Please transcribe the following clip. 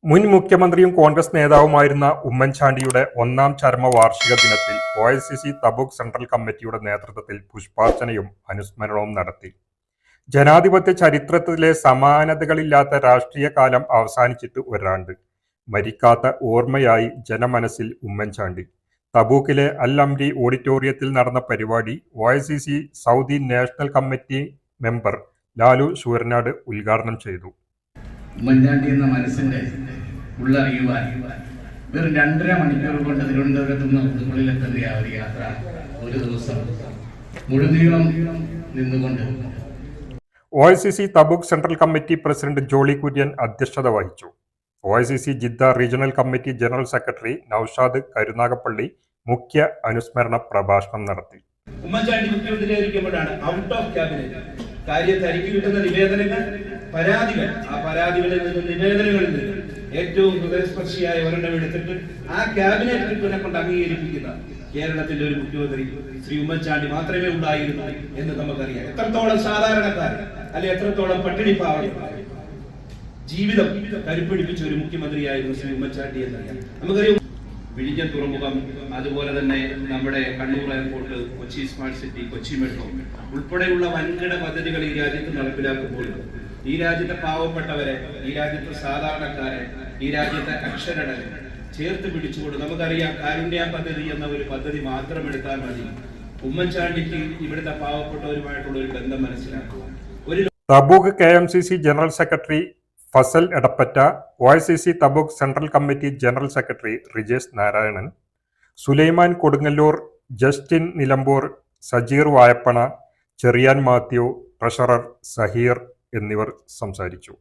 മുൻ മുഖ്യമന്ത്രിയും കോൺഗ്രസ് നേതാവുമായിരുന്ന ഉമ്മൻചാണ്ടിയുടെ ഒന്നാം ചരമവാർഷിക ദിനത്തിൽ ഒ.ഐ.സി.സി. തബൂക്ക് സെൻട്രൽ കമ്മിറ്റിയുടെ നേതൃത്വത്തിൽ പുഷ്പാർച്ചനയും അനുസ്മരണവും നടത്തി. ജനാധിപത്യ ചരിത്രത്തിലെ സമാനതകളില്ലാത്ത രാഷ്ട്രീയ കാലം അവസാനിച്ചിട്ട് ഒരാണ്ട്. മരിക്കാത്ത ഓർമ്മയായി ജനമനസ്സിൽ ഉമ്മൻചാണ്ടി. തബൂക്കിലെ അൽ അംരി ഓഡിറ്റോറിയത്തിൽ നടന്ന പരിപാടി ഒ.ഐ.സി.സി. Saudi national committee member Lalu Sooranad ഉദ്ഘാടനം ചെയ്തു. ഉമ്മൻചാണ്ടി എന്ന മനസ്സിന്റെ ഉള്ളറിയുവാൻ വെറും 2.5 മണിക്കൂർ കൊണ്ട് തിരുവനന്തപുരത്ത് നിന്ന് ഉള്ളിലെത്തുന്ന ആ ഒരു യാത്ര ഒരു ദിവസം മുഴുനീളം നിന്നുകൊണ്ട്. ഒ.ഐ.സി.സി. Tabuk central committee president Jolly Kurian അധ്യക്ഷത വഹിച്ചു. ഒ.ഐ.സി.സി. Jeddah regional committee general secretary Naushad Karunagappally മുഖ്യ അനുസ്മരണ പ്രഭാഷണം നടത്തി. ഉമ്മൻചാണ്ടി മുഖ്യമന്ത്രിയായിരിക്കുമ്പോഴാണ് ഔട്ട് ഓഫ് ക്യാബിനറ്റ് കാര്യത്തിൽ കിട്ടുന്ന നിവേദനങ്ങൾ, പരാതികൾ, ആ പരാതികളിൽ നിന്ന് നിവേദനങ്ങളിൽ നിന്ന് ഏറ്റവും ഹൃദയസ്പർശിയായ ഒരെണ്ണം എടുത്തിട്ട് ആ ക്യാബിനറ്റ് റിപ്പിനെ കൊണ്ട് അംഗീകരിപ്പിക്കുന്ന കേരളത്തിലെ ഒരു മുഖ്യമന്ത്രി ശ്രീ ഉമ്മൻചാണ്ടി മാത്രമേ ഉണ്ടായിരുന്നു എന്ന് നമുക്കറിയാം. എത്രത്തോളം സാധാരണക്കാർ അല്ലെ എത്രത്തോളം പട്ടിണിപ്പാവം ജീവിതം കരുപ്പിടിപ്പിച്ച ഒരു മുഖ്യമന്ത്രിയായിരുന്നു ശ്രീ ഉമ്മൻചാണ്ടി എന്നറിയാം. നമുക്കറിയാം വിഴിഞ്ഞം തുറമുഖം, അതുപോലെ തന്നെ നമ്മുടെ Kannur airport, Kochi smart city, Kochi metro ഉൾപ്പെടെയുള്ള വൻകിട പദ്ധതികൾ ഈ രാജ്യത്ത് നടപ്പിലാക്കുമ്പോൾ ഈ രാജ്യത്തെ പാവപ്പെട്ടവരെ, ഈ രാജ്യത്തെ സാധാരണക്കാരെ, ഈ രാജ്യത്തെ അക്ഷരരെ ചേർത്ത് പിടിച്ചുകൊണ്ട് നമുക്കറിയാം കാരുണ്യ പദ്ധതി എന്ന ഒരു പദ്ധതി മാത്രം എടുത്താൽ മതി ഉമ്മൻചാണ്ടിക്ക് ഇവിടുത്തെ പാവപ്പെട്ടവരുമായിട്ടുള്ള ഒരു ബന്ധം മനസ്സിലാക്കുക. Tabuk KMCC general secretary Fazal Edappatta, OICC. Tabuk central committee general secretary Rijesh Narayanan, Sulaiman Kodungallur, Justin Nilambur, Sajeer Vayappana, Cheriyan Mathew, treasurer Zaheer എന്നിവർ സംസാരിച്ചു.